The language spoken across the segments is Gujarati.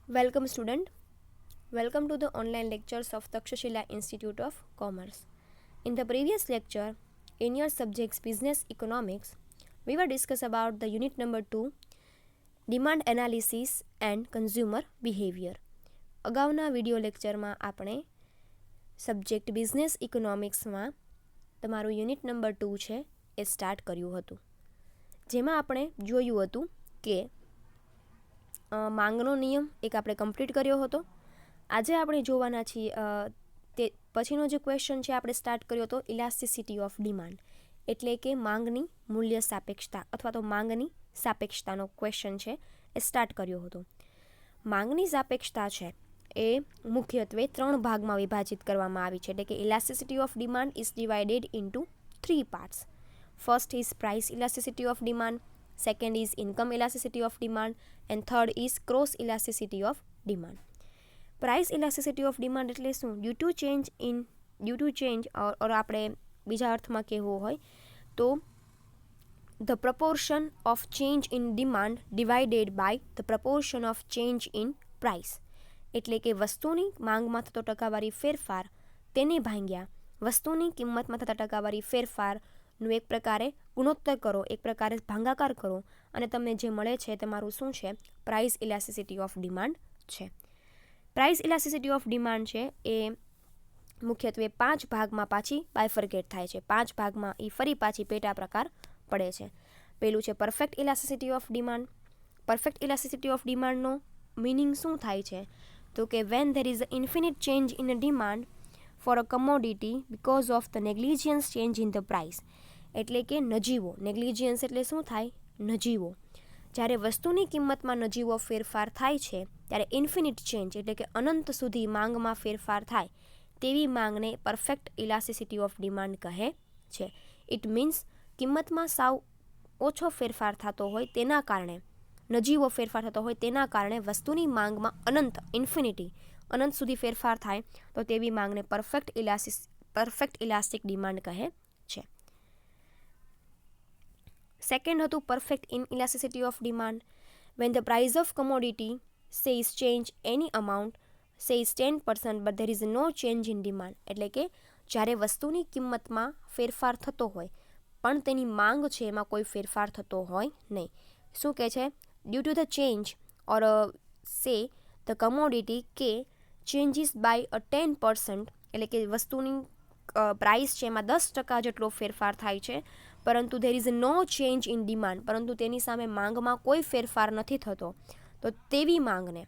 Welcome, student. Welcome to the online lectures of Takshashila Institute of Commerce. In the previous lecture, in your subjects Business Economics, we were discuss about the unit number 2, Demand Analysis and Consumer Behavior. અગાઉના વિડિયો લેક્ચરમાં આપણે સબ્જેક્ટ બિઝનેસ ઇકોનોમિક્સમાં તમારું યુનિટ નંબર 2 છે એ સ્ટાર્ટ કર્યું હતું, જેમાં આપણે જોયું હતું કે માંગનો નિયમ એક આપણે કમ્પ્લીટ કર્યો હતો. આજે આપણે જોવાના છીએ તે પછીનો જે ક્વેશ્ચન છે આપણે સ્ટાર્ટ કર્યો હતો ઇલાસ્ટિસિટી ઓફ ડિમાન્ડ, એટલે કે માંગની મૂલ્ય સાપેક્ષતા અથવા તો માંગની સાપેક્ષતાનો ક્વેશ્ચન છે એ સ્ટાર્ટ કર્યો હતો. માંગની સાપેક્ષતા છે એ મુખ્યત્વે 3 ભાગમાં વિભાજિત કરવામાં આવી છે, એટલે કે elasticity of demand is divided into 3 parts. First is price elasticity of demand, second is income elasticity of demand, and third is cross elasticity of demand. Price elasticity of demand એટલે શું? due to change or આપણે બીજા અર્થમાં કહેવું હોય તો the proportion of change in demand divided by the proportion of change in price, એટલે કે વસ્તુની માંગમાં થતો ટકાવારી ફેરફાર તેને ભાંગ્યા વસ્તુની કિંમતમાં થતા ટકાવારી ફેરફારનું એક પ્રકારે ગુણોત્તર કરો, એક પ્રકારે ભાગાકાર કરો અને તમને જે મળે છે તમારું શું છે? પ્રાઇસ ઇલાસ્ટિસિટી ઓફ ડિમાન્ડ છે. પ્રાઇસ ઇલાસ્ટિસિટી ઓફ ડિમાન્ડ છે એ મુખ્યત્વે 5 ભાગમાં પાછી બાયફર્કેટ થાય છે. 5 ભાગમાં એ ફરી પાછી પેટા પ્રકાર પડે છે. પહેલું છે perfect elasticity of demand. Perfect elasticity of ડિમાન્ડનો મિનિંગ શું થાય છે? તો કે when there is a infinite change in a demand for a commodity because of the negligence change in the price, એટલે કે નજીવો. નેગ્લિજિયન્સ એટલે શું થાય? નજીવો. જ્યારે વસ્તુની કિંમતમાં નજીવો ફેરફાર થાય છે ત્યારે ઇન્ફિનિટ ચેન્જ એટલે કે અનંત સુધી માંગમાં ફેરફાર થાય તેવી માંગને પરફેક્ટ ઇલાસ્ટિસિટી ઓફ ડિમાન્ડ કહે છે. ઇટ મીન્સ કિંમતમાં સાવ ઓછો ફેરફાર થતો હોય તેના કારણે, નજીવો ફેરફાર થતો હોય તેના કારણે વસ્તુની માંગમાં અનંત સુધી ફેરફાર થાય તો તેવી માંગને પરફેક્ટ ઇલાસ્ટિક ડિમાન્ડ કહે છે. સેકન્ડ હતું perfect inelasticity of demand. When the price of commodity says change any amount says 10% but there is no change in demand, એટલે કે જ્યારે વસ્તુની કિંમતમાં ફેરફાર થતો હોય પણ તેની માંગ છે એમાં કોઈ ફેરફાર થતો હોય નહીં. શું કહે છે? Due to the change or say the commodity કે ચેન્જીસ બાય અ 10%, એટલે કે વસ્તુની પ્રાઇસ છે એમાં 10% જેટલો ફેરફાર થાય છે પરંતુ there is no change in demand, પરંતુ તેની સામે માંગમાં કોઈ ફેરફાર નથી થતો, તો તેવી માંગને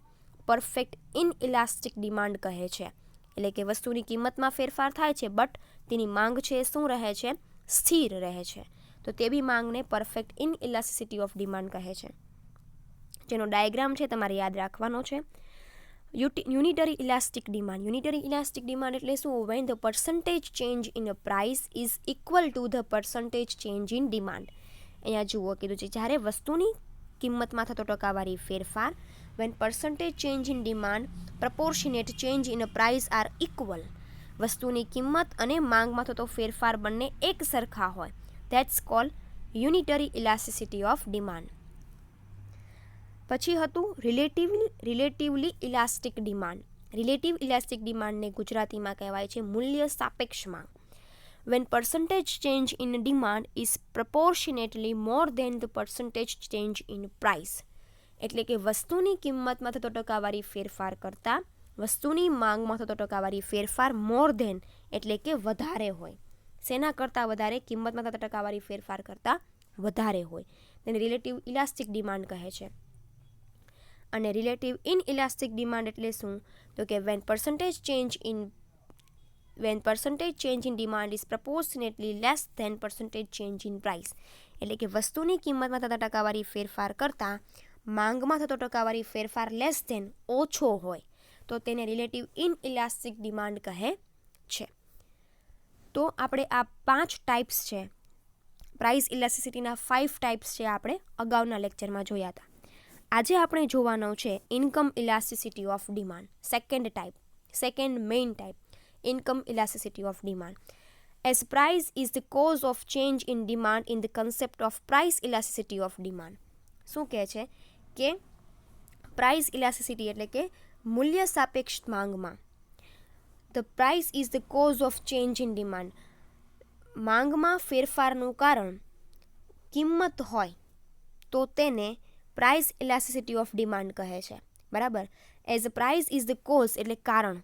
પરફેક્ટ ઇનઇલાસ્ટિક ડિમાન્ડ કહે છે. એટલે કે વસ્તુની કિંમતમાં ફેરફાર થાય છે બટ તેની માંગ છે શું રહે છે? સ્થિર રહે છે. તો તેવી માંગને પરફેક્ટ ઇનઇલાસ્ટિસિટી ઓફ ડિમાન્ડ કહે છે, જેનો ડાયાગ્રામ છે તમારે યાદ રાખવાનો છે. Unitary elastic demand. Unitary elastic demand એટલે શું? When the percentage change in a price is equal to the percentage change in demand. અહીંયા જુઓ કીધું છે જ્યારે વસ્તુની કિંમતમાં થતો ટકાવારી ફેરફાર when percentage change in demand proportionate change in a price are equal, વસ્તુની કિંમત અને માંગમાં થતો ફેરફાર બંને એક સરખા હોય, that's called unitary elasticity of demand. પછી હતું relatively elastic demand. Relative elastic ડિમાન્ડને ગુજરાતીમાં કહેવાય છે મૂલ્ય સાપેક્ષ માંગ. When percentage change in demand is proportionately more than the percentage change in price, એટલે કે વસ્તુની કિંમતમાં થતો ટકાવારી ફેરફાર કરતાં વસ્તુની માંગમાં થતો ટકાવારી ફેરફાર મોર દેન એટલે કે વધારે હોય. શેના કરતાં વધારે? કિંમતમાં થતા ટકાવારી ફેરફાર કરતાં વધારે હોય તેને રિલેટિવ ઇલાસ્ટિક ડિમાન્ડ કહે છે. અને રિલેટિવ ઇનઇલાસ્ટિક ડિમાન્ડ એટલે શું? તો કે when percentage change in demand is proportionately less than percentage change in price, એટલે કે વસ્તુની કિંમતમાં થતા ટકાવારી ફેરફાર કરતાં માંગમાં થતો ટકાવારી ફેરફાર લેસ ધેન ઓછો હોય તો તેને રિલેટિવ ઇનઇલાસ્ટિક ડિમાન્ડ કહે છે. તો આપણે આ 5 ટાઈપ્સ છે, પ્રાઇસ ઇલાસ્ટિસિટીના 5 ટાઈપ્સ છે આપણે અગાઉના લેક્ચરમાં જોયા હતા. આજે આપણે જોવાનો છે income elasticity of demand, second main type, income elasticity of demand. As price is the cause of change in demand in the concept of price elasticity of demand. શું કહે છે કે પ્રાઇસ ઇલાસ્ટિસિટી એટલે કે મૂલ્ય સાપેક્ષ માંગમાં the price is the cause of change in demand. માંગમાં ફેરફારનું કારણ કિંમત હોય તો તેને પ્રાઇસ ઇલાસ્ટિસિટી ઓફ ડિમાન્ડ કહે છે. બરાબર. As price is the cause એટલે કારણ.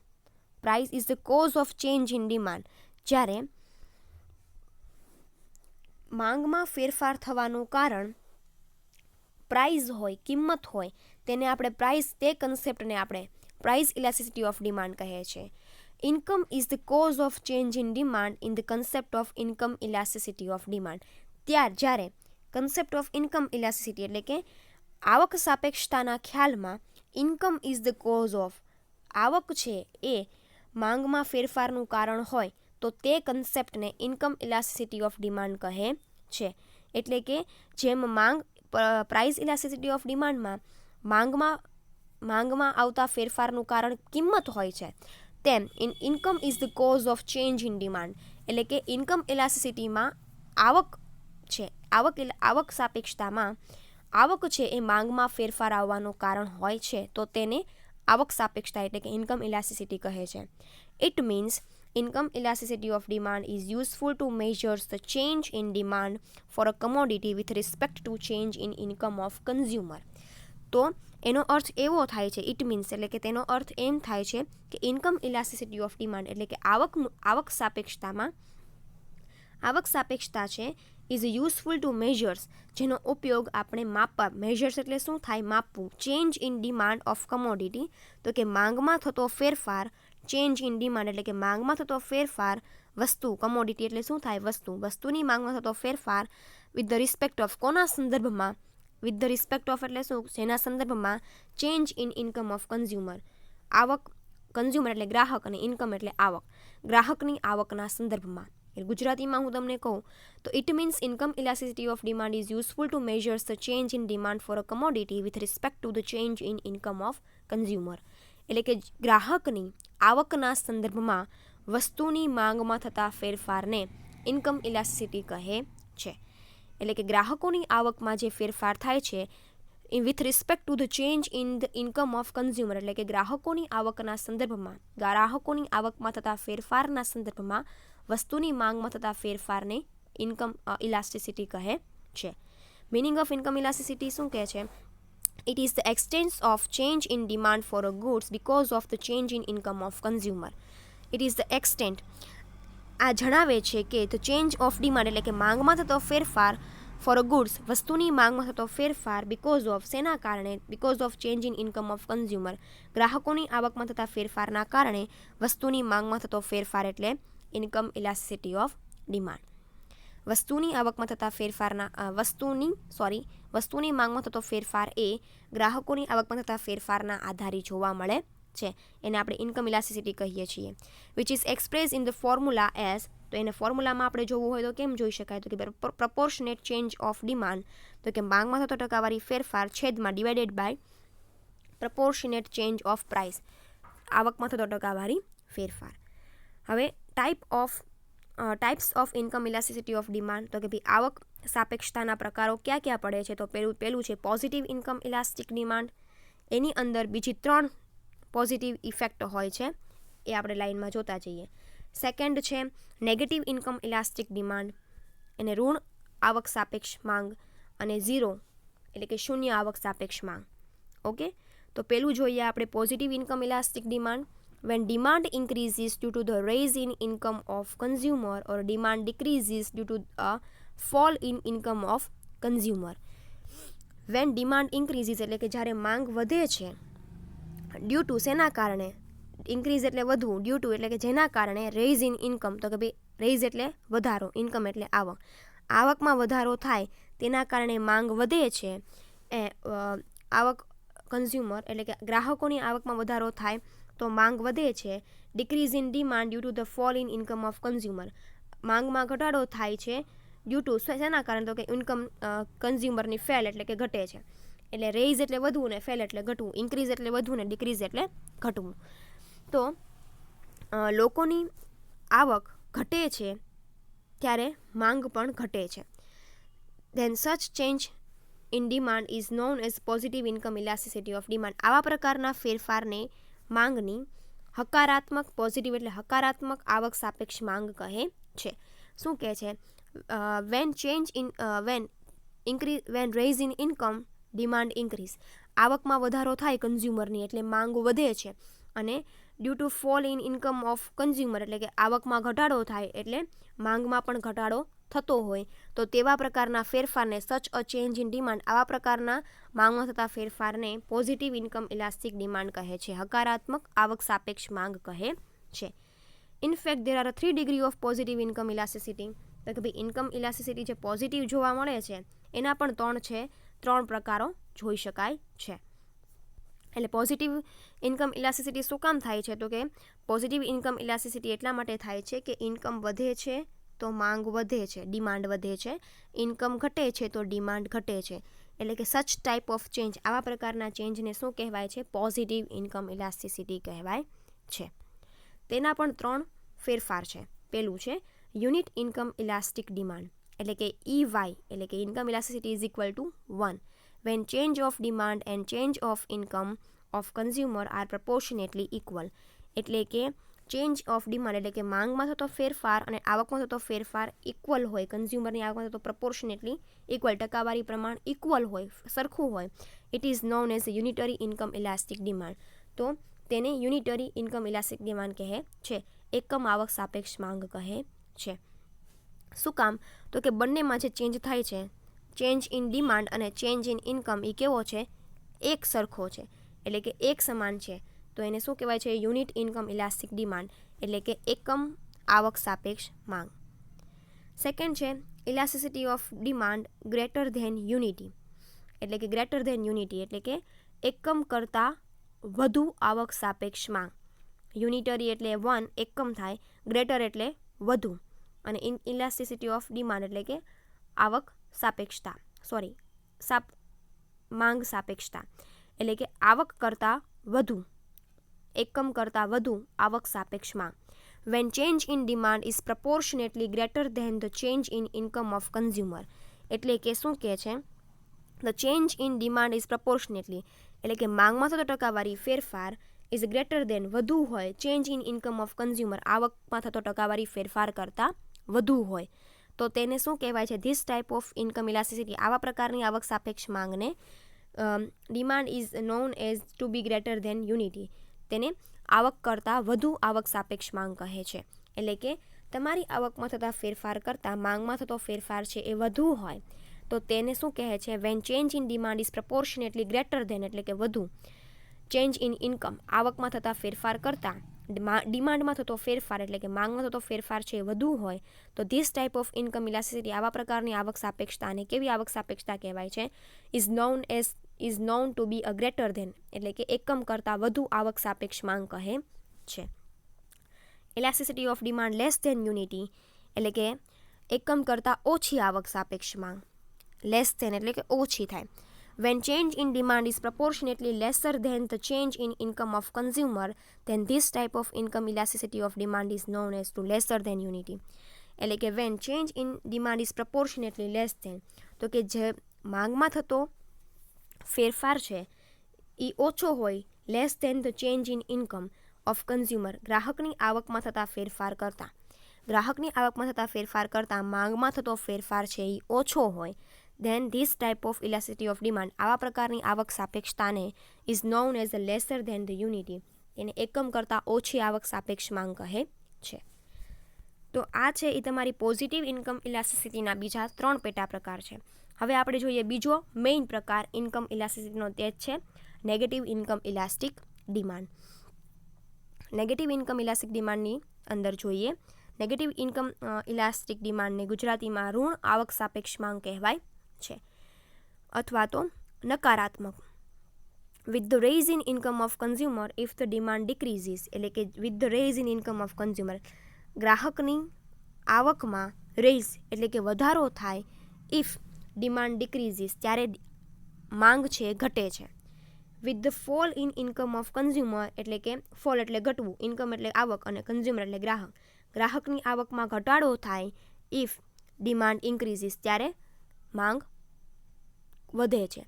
Price is the cause of change in demand. જ્યારે માંગમાં ફેરફાર થવાનું કારણ પ્રાઇસ હોય, કિંમત હોય, તેને આપણે પ્રાઇસ, તે કન્સેપ્ટને આપણે પ્રાઇસ ઇલાસ્ટિસિટી ઓફ ડિમાન્ડ કહે છે. Income is the cause of change in demand in the concept of income elasticity of demand. જ્યારે કન્સેપ્ટ ઓફ ઇન્કમ ઇલાસ્ટિસિટી એટલે કે આવક સાપેક્ષતાના ખ્યાલમાં income is the cause of, આવક છે એ માંગમાં ફેરફારનું કારણ હોય તો તે કન્સેપ્ટને ઇન્કમ ઇલાસ્ટિસિટી ઓફ ડિમાન્ડ કહે છે. એટલે કે જેમ પ્રાઇસ ઇલાસ્ટિસિટી ઓફ ડિમાન્ડમાં માંગમાં આવતા ફેરફારનું કારણ કિંમત હોય છે, તેમ income is the cause of change in demand એટલે કે ઇન્કમ ઇલાસ્ટિસિટીમાં આવક છે, આવક સાપેક્ષતામાં આવક છે એ માંગમાં ફેરફાર આવવાનું કારણ હોય છે તો તેને આવક સાપેક્ષતા એટલે કે ઇન્કમ ઇલાસ્ટિસિટી કહે છે. It means income elasticity of demand is useful to measure the change in demand for a commodity with respect to change in income of consumer. તો એનો અર્થ એવો થાય છે, ઇટ મીન્સ એટલે કે તેનો અર્થ એમ થાય છે કે ઇન્કમ ઇલાસ્ટિસિટી ઓફ ડિમાન્ડ એટલે કે આવક સાપેક્ષતા છે ઇઝ યુઝફુલ ટુ મેઝર્સ, જેનો ઉપયોગ આપણે માપવા, મેઝર્સ એટલે શું થાય, માપવું, change in demand of commodity, તો કે માંગમાં થતો ફેરફાર, ચેન્જ ઇન ડિમાન્ડ એટલે કે માંગમાં થતો ફેરફાર, વસ્તુ, કમોડિટી એટલે શું થાય, વસ્તુની માંગમાં થતો ફેરફાર, વિથ ધ રિસ્પેક્ટ ઓફ, કોના સંદર્ભમાં, વિથ ધ રિસ્પેક્ટ ઓફ એટલે શું, જેના સંદર્ભમાં, change in income of consumer, આવક, કન્ઝ્યુમર એટલે ગ્રાહક અને ઇન્કમ એટલે આવક, ગ્રાહકની આવકના સંદર્ભમાં. ગુજરાતીમાં હું તમને કહું તો it means income elasticity of demand is useful to measures the change in demand for a commodity with respect to the change in income of consumer. એટલે કે ગ્રાહકની આવકના સંદર્ભમાં વસ્તુની માંગમાં થતા ફેરફારને ઇન્કમ ઇલાસ્ટિસિટી કહે છે. એટલે કે ગ્રાહકોની આવકમાં જે ફેરફાર થાય છે with respect to the change in the income of consumer એટલે કે ગ્રાહકોની આવકના સંદર્ભમાં, ગ્રાહકોની આવકમાં થતા ફેરફારના સંદર્ભમાં વસ્તુની માંગમાં થતા ફેરફારને ઇન્કમ ઇલાસ્ટિસિટી કહે છે. મિનિંગ ઓફ ઇન્કમ ઇલાસ્ટિસિટી શું કહે છે? It is the extent of change in demand for a goods because of the change in income of consumer. It is the extent. આ જણાવે છે કે the change of demand એટલે કે માંગમાં થતો ફેરફાર for a goods, વસ્તુની માંગમાં થતો ફેરફાર because of, શેના કારણે, because of change in income of consumer, ગ્રાહકોની આવકમાં થતા ફેરફારના કારણે વસ્તુની માંગમાં થતો ફેરફાર એટલે ઇન્કમ ઇલાસ્ટિસિટી ઓફ ડિમાન્ડ. વસ્તુની આવકમાં થતા ફેરફારના વસ્તુની માંગમાં થતો ફેરફાર એ ગ્રાહકોની આવકમાં થતા ફેરફારના આધારે જોવા મળે છે. એને આપણે ઇન્કમ ઇલાસ્ટિસિટી કહીએ છીએ. Which is express in the formula as, તો એને ફોર્મ્યુલામાં આપણે જોવું હોય તો કેમ જોઈ શકાય, તો કે પ્રપોર્શનેટ ચેન્જ ઓફ ડિમાન્ડ, તો કે માંગમાં થતો ટકાવારી ફેરફાર છેદમાં divided by proportionate change of price, આવકમાં થતો ટકાવારી ફેરફાર. હવે types of income elasticity of demand, તો કે ભાઈ આવક સાપેક્ષતાના પ્રકારો ક્યાં ક્યાં પડે છે, તો પહેલું છે પોઝિટિવ ઇન્કમ ઇલાસ્ટિક ડિમાન્ડ. એની અંદર બીજી 3 પોઝિટિવ ઇફેક્ટ હોય છે, એ આપણે લાઇનમાં જોતા જઈએ. સેકન્ડ છે નેગેટિવ ઇન્કમ ઇલાસ્ટિક ડિમાન્ડ, એને ઋણ આવક સાપેક્ષ માંગ, અને 0 એટલે કે શૂન્ય આવક સાપેક્ષ માંગ. ઓકે, તો પહેલું જોઈએ આપણે positive income elastic demand. When demand increases due to the rise in income of consumer or demand decreases due to a fall in income of consumer. When demand increases એટલે કે જ્યારે માંગ વધે છે, ડ્યુ ટુ શેના કારણે, ઇન્ક્રીઝ એટલે વધવું, ડ્યુ ટુ એટલે કે જેના કારણે, રેઝ ઇન ઇન્કમ, તો કે ભાઈ રેઝ એટલે વધારો, ઇન્કમ એટલે આવક, આવકમાં વધારો થાય તેના કારણે માંગ વધે છે, આવક કન્ઝ્યુમર એટલે કે ગ્રાહકોની આવકમાં વધારો થાય તો માંગ વધે છે. Decrease in demand due to the fall in income of consumer, માંગમાં ઘટાડો થાય છે ડ્યુ ટુ શેના કારણે, તો કે ઇન્કમ કન્ઝ્યુમરની ફેલ એટલે કે ઘટે છે. એટલે રેઇઝ એટલે વધવું ને ફેલ એટલે ઘટવું, ઇન્ક્રીઝ એટલે વધવું ને ડિક્રીઝ એટલે ઘટવું. તો લોકોની આવક ઘટે છે ત્યારે માંગ પણ ઘટે છે. Then such change in demand is known as positive income elasticity of demand. આવા પ્રકારના ફેરફારને માંગની હકારાત્મક, પોઝિટિવ એટલે હકારાત્મક આવક સાપેક્ષ માંગ કહે છે. શું કહે છે? When raise in income demand increase. આવકમાં વધારો થાય કન્ઝ્યુમરની એટલે માંગ વધે છે, અને due to fall in income of consumer એટલે કે આવકમાં ઘટાડો થાય એટલે માંગમાં પણ ઘટાડો થતો હોય, તો તેવા પ્રકારના ફેરફારને સચ અ ચેન્જ ઇન ડિમાન્ડ, આવા પ્રકારના માંગમાં થતા ફેરફારને પોઝિટિવ ઇન્કમ ઇલાસ્ટિક ડિમાન્ડ કહે છે, હકારાત્મક આવક સાપેક્ષ માંગ કહે છે. In fact there are 3 degree of positive income elasticity. તો કે ભાઈ ઇન્કમ ઇલાસ્ટિસિટી જે પોઝિટિવ જોવા મળે છે એના પણ 3 પ્રકારો જોઈ શકાય છે. એટલે પોઝિટિવ ઇન્કમ ઇલાસ્ટિસિટી શું કામ થાય છે? તો કે પોઝિટિવ ઇન્કમ ઇલાસ્ટિસિટી એટલા માટે થાય છે કે ઇન્કમ વધે છે તો માંગ વધે છે, ડિમાન્ડ વધે છે. ઇન્કમ ઘટે છે તો ડિમાન્ડ ઘટે છે. એટલે કે સચ ટાઈપ ઓફ ચેન્જ, આવા પ્રકારના ચેન્જને શું કહેવાય છે? પોઝિટિવ ઇન્કમ ઇલાસ્ટિસિટી કહેવાય છે. તેના પણ 3 ફેરફાર છે. પહેલું છે યુનિટ ઇન્કમ ઇલાસ્ટિક ડિમાન્ડ, એટલે કે EY, એટલે કે income elasticity is equal to 1 when change of demand and change of income of consumer are proportionately equal. એટલે કે ચેન્જ ઓફ ડિમાન્ડ એટલે કે માંગમાં થતો ફેરફાર અને આવકમાં થતો ફેરફાર ઇક્વલ હોય, કન્ઝ્યુમરની આવકમાં થતો પ્રપોર્શનેટલી ઇક્વલ, ટકાવારી પ્રમાણ ઇક્વલ હોય, સરખું હોય. It is known as unitary income elastic demand. તો તેને યુનિટરી ઇન્કમ ઇલાસ્ટિક ડિમાન્ડ કહે છે, એકમ આવક સાપેક્ષ માંગ કહે છે. શું કામ? તો કે બંનેમાં જે ચેન્જ થાય છે, ચેન્જ ઇન ડિમાન્ડ અને ચેન્જ ઇન ઇન્કમ, એ કેવો છે? એક સરખો છે, એટલે કે એક સમાન છે. તો એને શું કહેવાય છે? યુનિટ ઇન્કમ ઇલાસ્ટિક ડિમાન્ડ, એટલે કે એકમ આવક સાપેક્ષ માંગ. સેકન્ડ છે elasticity of demand greater than unity, એટલે કે ગ્રેટર ધેન યુનિટી એટલે કે એકમ કરતાં વધુ આવક સાપેક્ષ માંગ. યુનિટરી એટલે 1 એકમ થાય, ગ્રેટર એટલે વધુ, અને ઇલાસ્ટિસિટી ઓફ ડિમાન્ડ એટલે કે આવક સાપેક્ષતા, માંગ સાપેક્ષતા, એટલે કે આવક કરતાં વધુ, એકમ કરતાં વધુ આવક સાપેક્ષ માંગ. When change in demand is proportionately greater than the change in income of consumer. એટલે કે શું કહે છે? The change in demand is proportionately, એટલે કે માંગમાં થતો ટકાવારી ફેરફાર is greater than વધુ હોય, change in income of consumer આવકમાં થતો ટકાવારી ફેરફાર કરતાં વધુ હોય, તો તેને શું કહેવાય છે? This type of income elasticity, આવા પ્રકારની આવક સાપેક્ષ માંગને demand is known as to be greater than unity, તેને આવક કરતાં વધુ આવક સાપેક્ષ માંગ કહે છે. એટલે કે તમારી આવકમાં થતા ફેરફાર કરતાં માંગમાં થતો ફેરફાર છે એ વધુ હોય, તો તેને શું કહે છે? When change in demand is proportionately greater than એટલે કે વધુ, ચેન્જ ઇન ઇન્કમ આવકમાં થતા ફેરફાર કરતાં ડિમાન્ડમાં થતો ફેરફાર એટલે કે માંગમાં થતો ફેરફાર છે એ વધુ હોય, તો this type of income elasticity, આવા પ્રકારની આવક સાપેક્ષતાને કેવી આવક સાપેક્ષતા કહેવાય છે? Is known to be a greater than, એટલે કે એકમ કરતાં વધુ આવક સાપેક્ષ માંગ કહે છે. Elasticity of demand less than unity, એટલે કે એકમ કરતાં ઓછી આવક સાપેક્ષ માંગ. લેસ ધેન એટલે કે ઓછી થાય. When change in demand is proportionately lesser than the change in income of consumer, then this type of income elasticity of demand is known as to lesser than unity. એટલે કે when change in demand is proportionately less than, તો કે જે માંગમાં થતો ફેરફાર છે એ ઓછો હોય, less than the change in income of consumer, ગ્રાહકની આવકમાં થતા ફેરફાર કરતાં, ગ્રાહકની આવકમાં થતા ફેરફાર કરતાં માંગમાં થતો ફેરફાર છે એ ઓછો હોય, then this type of elasticity of demand, આવા પ્રકારની આવક સાપેક્ષતાને is known as a lesser than the unity, એને એકમ કરતાં ઓછી આવક સાપેક્ષ માંગ કહે છે. તો આ છે એ તમારી પોઝિટિવ ઇન્કમ ઇલાસ્ટિસિટીના બીજા 3 પેટા પ્રકાર છે. હવે આપણે જોઈએ બીજો મેઇન પ્રકાર ઇન્કમ ઇલાસ્ટિસિટીનો, તે જ છે negative income elastic demand. Negative income elastic ડિમાન્ડની અંદર જોઈએ, નેગેટિવ ઇન્કમ ઇલાસ્ટિક ડિમાન્ડને ગુજરાતીમાં ઋણ આવક સાપેક્ષ માંગ કહેવાય છે, અથવા તો નકારાત્મક. With the raise in income of consumer if the demand decreases, એટલે કે with the raise in income of consumer, ગ્રાહકની આવકમાં રેઝ એટલે કે વધારો થાય, ઇફ ડિમાન્ડ ડિક્રીઝીસ ત્યારે માંગ છે ઘટે છે. With the fall in income of consumer, એટલે કે ફોલ એટલે ઘટવું, ઇન્કમ એટલે આવક અને કન્ઝ્યુમર એટલે ગ્રાહક, ગ્રાહકની આવકમાં ઘટાડો થાય, ઇફ ડિમાન્ડ ઇન્ક્રીઝીસ ત્યારે માંગ વધે છે,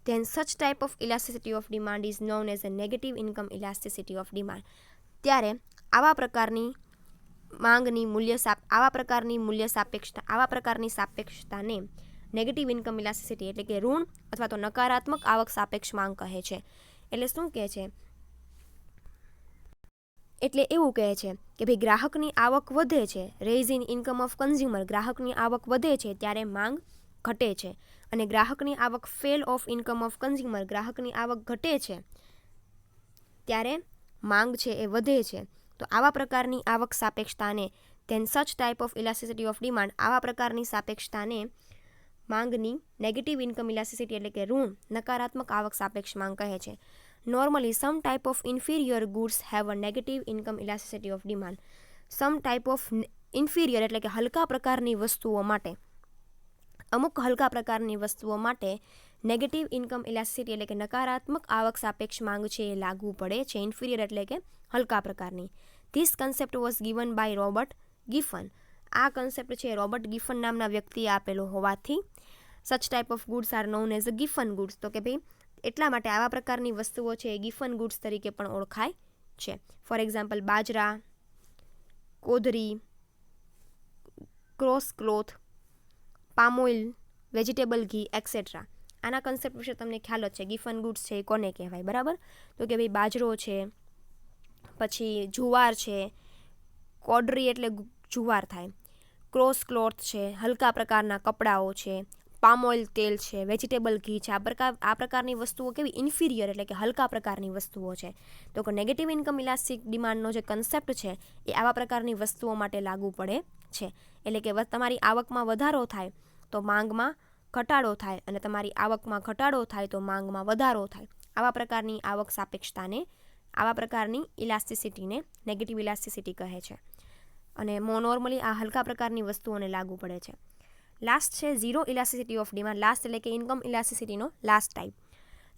then such type of elasticity of demand is known as a negative income elasticity of demand. ત્યારે આવા પ્રકારની સાપેક્ષતાને નેગેટિવ ઇન્કમ ઇલાસ્ટિસિટી એટલે કે ઋણ અથવા તો નકારાત્મક આવક સાપેક્ષ માંગ કહે છે. એટલે શું કહે છે? એટલે એવું કહે છે કે ભાઈ ગ્રાહકની આવક વધે છે, raise in income of consumer, ગ્રાહકની આવક વધે છે ત્યારે માંગ ઘટે છે, અને ગ્રાહકની આવક fail of income of consumer, ગ્રાહકની આવક ઘટે છે ત્યારે માંગ છે એ વધે છે. તો આવા પ્રકારની આવક સાપેક્ષતાને then such type of elasticity of demand, આવા પ્રકારની સાપેક્ષતાને માંગની નેગેટિવ ઇન્કમ ઇલાસ્ટિસિટી એટલે કે ઋણ નકારાત્મક આવક સાપેક્ષ માંગ કહે છે. Normally some type of inferior goods have a negative income elasticity of demand. Some type of inferior એટલે કે હલકા પ્રકારની વસ્તુઓ માટે, અમુક હલકા પ્રકારની વસ્તુઓ માટે નેગેટિવ ઇન્કમ ઇલાસ્ટિસિટી એટલે કે નકારાત્મક આવક સાપેક્ષ માંગ છે એ લાગુ પડે છે. ઇન્ફિરિયર એટલે કે હલકા પ્રકારની. This concept was given by Robert Giffen. આ કન્સેપ્ટ છે રોબર્ટ ગિફન નામના વ્યક્તિએ આપેલો હોવાથી such type of goods are known as a Giffen goods. તો કે ભાઈ એટલા માટે આવા પ્રકારની વસ્તુઓ છે એ ગિફન ગુડ્સ તરીકે પણ ઓળખાય છે. For example bajra, kodri, cross cloth, palm oil, vegetable ghee etcetera. આના કન્સેપ્ટ વિશે તમને ખ્યાલ જ છે. ગિફન ગુડ્સ છે એ કોને કહેવાય, બરાબર? તો કે ભાઈ બાજરો છે, પછી જુવાર છે, કોડરી એટલે જુવાર થાય, ક્રોસ ક્લોથ છે, હલકા પ્રકારના કપડાઓ છે, પામઓઇલ તેલ છે, વેજીટેબલ ઘી છે. આ પ્રકારની વસ્તુઓ કેવી? ઇન્ફિરિયર એટલે કે હલકા પ્રકારની વસ્તુઓ છે. તો કે નેગેટિવ ઇન્કમ ઇલાસ્ટિક ડિમાન્ડનો જે કન્સેપ્ટ છે એ આવા પ્રકારની વસ્તુઓ માટે લાગુ પડે છે. એટલે કે તમારી આવકમાં વધારો થાય તો માંગમાં ઘટાડો થાય, અને તમારી આવકમાં ઘટાડો થાય તો માંગમાં વધારો થાય. આવા પ્રકારની આવક સાપેક્ષતાને, આવા પ્રકારની ઇલાસ્ટિસિટીને નેગેટિવ ઇલાસ્ટિસિટી કહે છે. અને નોર્મલી આ હલકા પ્રકારની વસ્તુઓને લાગુ પડે છે. લાસ્ટ છે zero elasticity of demand. Last એટલે કે ઇન્કમ ઇલાસ્ટિસિટીનો last type.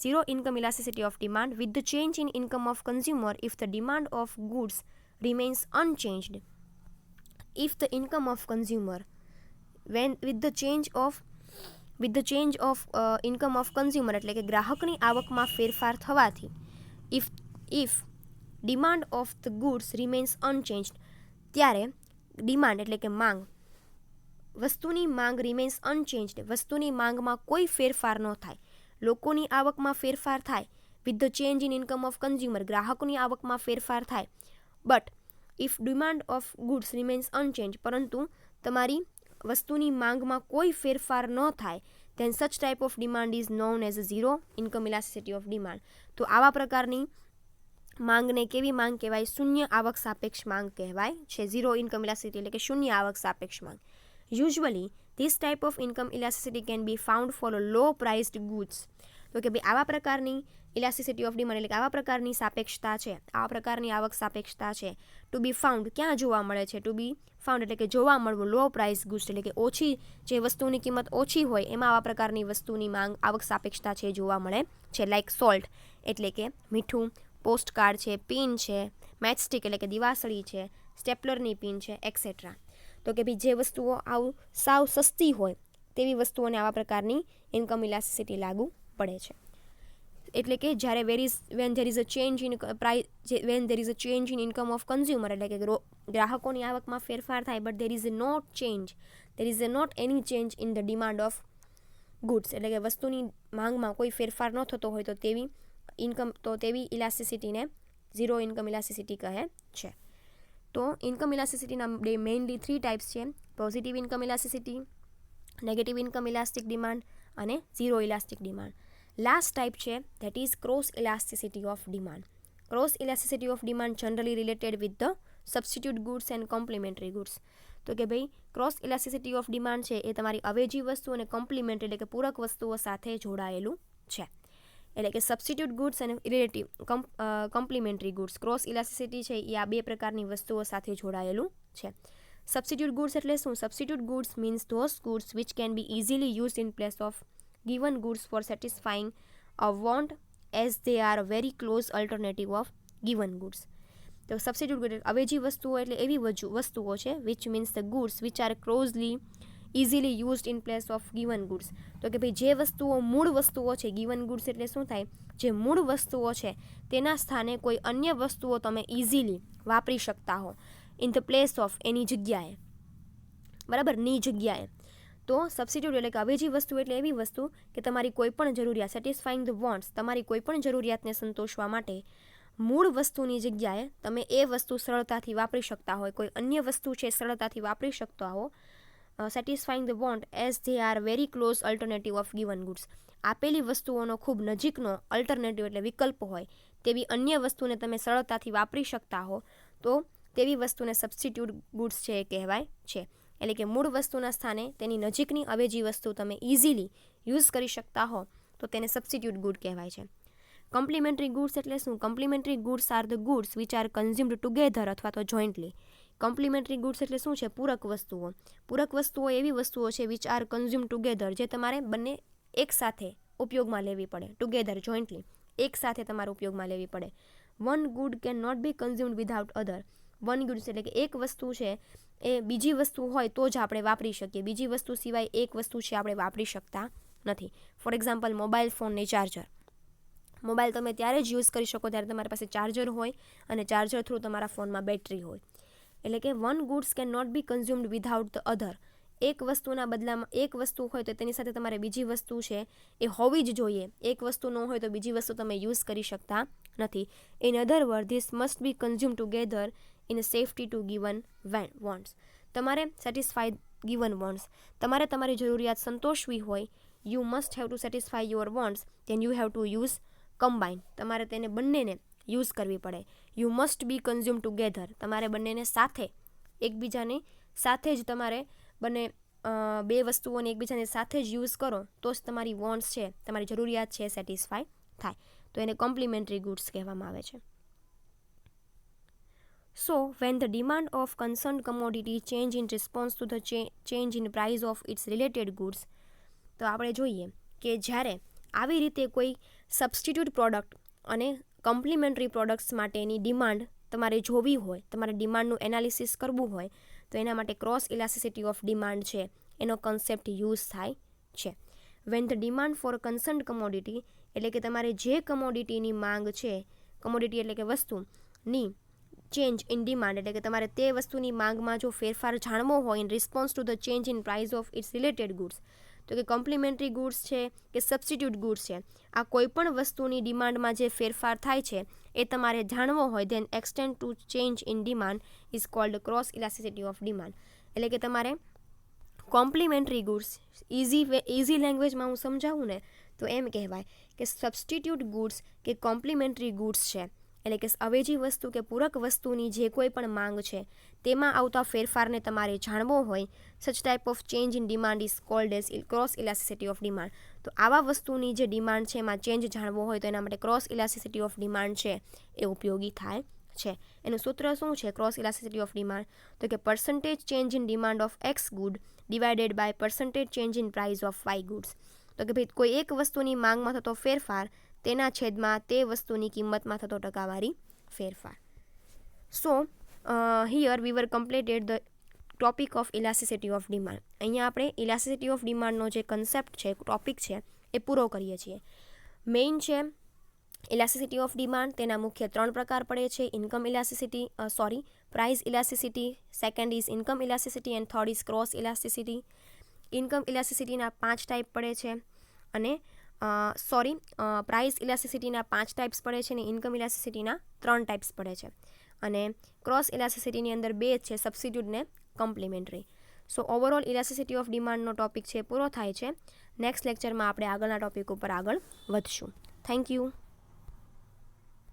Zero income elasticity of demand with the change in income of consumer if the demand of goods remains unchanged. If the income of consumer with the change of income of consumer એટલે કે ગ્રાહકની આવકમાં ફેરફાર થવાથી if demand of the goods remains unchanged, ત્યારે ડિમાન્ડ એટલે કે માંગ, વસ્તુની માંગ remains unchanged, વસ્તુની માંગમાં કોઈ ફેરફાર ન થાય, લોકોની આવકમાં ફેરફાર થાય, with the change in income of consumer, ગ્રાહકોની આવકમાં ફેરફાર થાય, but if demand of goods remains unchanged, પરંતુ તમારી વસ્તુની માંગમાં કોઈ ફેરફાર ન થાય, then such type of demand is known as a zero income elasticity of demand. તો આવા પ્રકારની માંગને કેવી માંગ કહેવાય? શૂન્ય આવક સાપેક્ષ માંગ કહેવાય છે. ઝીરો ઇન્કમ ઇલાસ્ટિસિટી એટલે કે શૂન્ય આવક સાપેક્ષ માંગ. Usually this type of income elasticity can be found for low priced goods. તો કે ભાઈ આવા પ્રકારની ઇલાસ્ટિસિટી ઓફ ડિમાન્ડ એટલે કે આવા પ્રકારની સાપેક્ષતા છે, આવા પ્રકારની આવક સાપેક્ષતા છે, ટુ બી ફાઉન્ડ ક્યાં જોવા મળે છે? ટુ બી ફાઉન્ડ એટલે કે જોવા મળવું, લો પ્રાઇસ ગુડ્સ એટલે કે ઓછી, જે વસ્તુની કિંમત ઓછી હોય એમાં આવા પ્રકારની વસ્તુની માંગ, આવક સાપેક્ષતા છે જોવા મળે છે. લાઇક સોલ્ટ એટલે કે મીઠું, પોસ્ટકાર્ડ છે, પિન છે, મેચસ્ટિક એટલે કે દિવાસળી છે, સ્ટેપલરની પિન છે એક્સેટ્રા. તો કે ભાઈ જે વસ્તુઓ આવું સાવ સસ્તી હોય તેવી વસ્તુઓને આવા પ્રકારની ઇન્કમ ઇલાસ્ટિસિટી લાગુ પડે છે. એટલે કે જ્યારે when there is a change in income of consumer એટલે કે ગ્રાહકોની આવકમાં ફેરફાર થાય, but there is not any change in the demand of goods એટલે કે વસ્તુની માંગમાં કોઈ ફેરફાર ન થતો હોય તો તેવી ઇલાસ્ટિસિટીને ઝીરો ઇન્કમ ઇલાસ્ટિસિટી કહે છે. તો ઇન્કમ ઇલાસ્ટિસિટીના મેઇનલી 3 ટાઈપ્સ છે: positive income elasticity, negative income elastic demand અને zero elastic demand. Last type છે that is cross elasticity of demand. Cross elasticity of demand generally related with the substitute goods and complementary goods. તો કે ભાઈ ક્રોસ ઇલાસ્ટિસિટી ઓફ ડિમાન્ડ છે એ તમારી અવેજી વસ્તુ અને કોમ્પ્લિમેન્ટ એટલે કે પૂરક વસ્તુઓ સાથે જોડાયેલું છે. એટલે કે સબસ્ટિટ્યુટ ગુડ્સ અને relative complimentary goods. Cross elasticity છે એ આ બે પ્રકારની વસ્તુઓ સાથે જોડાયેલું છે. સબસ્ટિટ્યુટ ગુડ્સ એટલે શું? Substitute goods means those goods which can be easily used in place of given goods for satisfying a want as they are a very close alternative of given goods. તો સબસ્ટિટ્યુટ ગુડ અવેજી વસ્તુઓ એટલે એવી વસ્તુઓ છે which means the goods which are closely easily used in place of given goods. તો કે ભાઈ જે વસ્તુઓ મૂળ વસ્તુઓ છે, ગિવન ગુડ્સ એટલે શું થાય, જે મૂળ વસ્તુઓ છે તેના સ્થાને કોઈ અન્ય વસ્તુઓ તમે ઇઝીલી વાપરી શકતા હો ઇન ધ પ્લેસ ઓફ, એની જગ્યાએ, બરાબર, ની જગ્યાએ. તો સબસ્ટિટ્યૂટ એટલે કે અવેજી વસ્તુ એટલે એવી વસ્તુ કે તમારી કોઈ પણ જરૂરિયાત, સેટિસ્ફાઈંગ ધ વોન્ટ્સ, તમારી કોઈ પણ જરૂરિયાતને સંતોષવા માટે મૂળ વસ્તુની જગ્યાએ તમે એ વસ્તુ સરળતાથી વાપરી શકતા હોય, કોઈ અન્ય વસ્તુ છે સરળતાથી વાપરી શકતા હો. Satisfying the want as they are very close alternative of given goods. આપેલી વસ્તુઓનો ખૂબ નજીકનો અલ્ટરનેટિવ એટલે વિકલ્પ હોય તેવી અન્ય વસ્તુને તમે સરળતાથી વાપરી શકતા હો, તો તેવી વસ્તુને સબસ્ટિટ્યૂટ ગુડ્સ છે એ કહેવાય છે. એટલે કે મૂળ વસ્તુના સ્થાને તેની નજીકની અવેજી વસ્તુ તમે ઇઝીલી યુઝ કરી શકતા હો તો તેને સબસ્ટિટ્યૂટ ગુડ કહેવાય છે. કમ્પ્લિમેન્ટરી ગુડ્સ એટલે શું? Complementary goods are the goods which are consumed together અથવા તો જોઈન્ટલી. કમ્પ્લિમેન્ટરી ગુડ્સ એટલે શું છે? પૂરક વસ્તુઓ. પૂરક વસ્તુઓ એવી વસ્તુઓ છે વિચ આર કન્ઝ્યુમ ટુગેધર, જે તમારે બંને એકસાથે ઉપયોગમાં લેવી પડે, ટુગેધર, જોઈન્ટલી, એકસાથે તમારે ઉપયોગમાં લેવી પડે. One good can not be consumed without other. One goods એટલે કે એક વસ્તુ છે એ બીજી વસ્તુ હોય તો જ આપણે વાપરી શકીએ, બીજી વસ્તુ સિવાય એક વસ્તુ છે આપણે વાપરી શકતા નથી. ફોર એક્ઝામ્પલ, મોબાઈલ ફોન ને ચાર્જર. મોબાઈલ તમે ત્યારે જ યુઝ કરી શકો ત્યારે તમારી પાસે ચાર્જર હોય અને ચાર્જર થ્રુ તમારા ફોનમાં બેટરી હોય. એટલે કે one goods can not be consumed without the other. એક વસ્તુના બદલામાં એક વસ્તુ હોય તો તેની સાથે તમારે બીજી વસ્તુ છે એ હોવી જ જોઈએ. એક વસ્તુ ન હોય તો બીજી વસ્તુ તમે યુઝ કરી શકતા નથી. In other word, this must be consume together in safety to given wants. તમારે સેટિસ્ફાઈ ગિવન વોન્ટ્સ, તમારે તમારી જરૂરિયાત સંતોષવી હોય, you must have to satisfy your wants, then you have to use combine. તમારે તેને બંનેને યુઝ કરવી પડે. You must be consume together, તમારે બંનેને સાથે, એકબીજાની સાથે જ તમારે બંને બે વસ્તુઓને એકબીજાની સાથે જ યુઝ કરો તો જ તમારી વોન્ટ્સ છે, તમારી જરૂરિયાત છે સેટિસ્ફાઈ થાય. તો એને કોમ્પ્લિમેન્ટરી ગુડ્સ કહેવામાં આવે છે. So, when the demand of concerned commodity change in response to the change in price of its related goods, તો આપણે જોઈએ કે જ્યારે આવી રીતે કોઈ સબસ્ટિટ્યૂટ પ્રોડક્ટ અને કમ્પ્લિમેન્ટરી પ્રોડક્ટ્સ માટેની ડિમાન્ડ તમારે જોવી હોય, તમારે ડિમાન્ડનું એનાલિસિસ કરવું હોય તો એના માટે ક્રોસ ઇલાસ્ટિસિટી ઓફ ડિમાન્ડ છે એનો કન્સેપ્ટ યુઝ થાય છે. When the demand for concerned commodity એટલે કે તમારે જે કમોડિટીની માંગ છે, કમોડિટી એટલે કે વસ્તુની ચેન્જ ઇન ડિમાન્ડ એટલે કે તમારે તે વસ્તુની માંગમાં જો ફેરફાર જાણવો હોય in response to the change in price of its related goods, તો કે કોમ્પ્લિમેન્ટરી ગુડ્સ છે કે સબસ્ટિટ્યૂટ ગુડ્સ છે, આ કોઈ પણ વસ્તુની ડિમાન્ડમાં જે ફેરફાર થાય છે એ તમારે જાણવો હોય, then extend to change in demand is called cross elasticity of demand. એટલે કે તમારે કોમ્પ્લિમેન્ટરી ગુડ્સ, ઇઝી લેંગ્વેજમાં હું સમજાવું ને તો એમ કહેવાય કે સબસ્ટિટ્યૂટ ગુડ્સ કે કોમ્પ્લિમેન્ટરી ગુડ્સ છે એટલે કે અવેજી વસ્તુ કે પૂરક વસ્તુની જે કોઈ પણ માંગ છે તેમાં આવતા ફેરફારને તમારે જાણવો હોય, such type of change in demand is called as cross elasticity of demand. તો આવા વસ્તુની જે ડિમાન્ડ છે એમાં ચેન્જ જાણવો હોય તો એના માટે ક્રોસ ઇલાસ્ટિસિટી ઓફ ડિમાન્ડ છે એ ઉપયોગી થાય છે. એનું સૂત્ર શું છે ક્રોસ ઇલાસ્ટિસિટી ઓફ ડિમાન્ડ? તો કે percentage change in demand of X good divided by percentage change in price of Y goods. તો કે ભાઈ કોઈ એક વસ્તુની માંગમાં થતો ફેરફાર તેના છેદમાં તે વસ્તુની કિંમતમાં થતો ટકાવારી ફેરફાર. So here we were completed the topic of elasticity of demand. અહીંયા આપણે ઇલાસ્ટિસિટી ઓફ ડિમાન્ડનો જે કન્સેપ્ટ છે, ટોપિક છે એ પૂરો કરીએ છીએ. મેઇન છે ઇલાસ્ટિસિટી ઓફ ડિમાન્ડ, તેના મુખ્ય 3 પ્રકાર પડે છે. Income elasticity, price elasticity, second is income elasticity and third is cross elasticity. Income ઇલાસ્ટિસિટીના 5 ટાઈપ પડે છે અને પ્રાઇસ ઇલાસ્ટિસિટીના 5 ટાઈપ્સ પડે છે અને ઇન્કમ ઇલાસ્ટિસિટીના 3 ટાઈપ્સ પડે છે અને ક્રોસ ઇલાસ્ટિસિટીની અંદર 2 છે, સબસ્ટિટ્યૂટ ને કમ્પ્લિમેન્ટરી. સો ઓવરઓલ ઇલાસ્ટિસિટી ઓફ ડિમાન્ડનો ટોપિક છે પૂરો થાય છે. નેક્સ્ટ લેક્ચરમાં આપણે આગળના ટોપિક ઉપર આગળ વધશું. Thank you.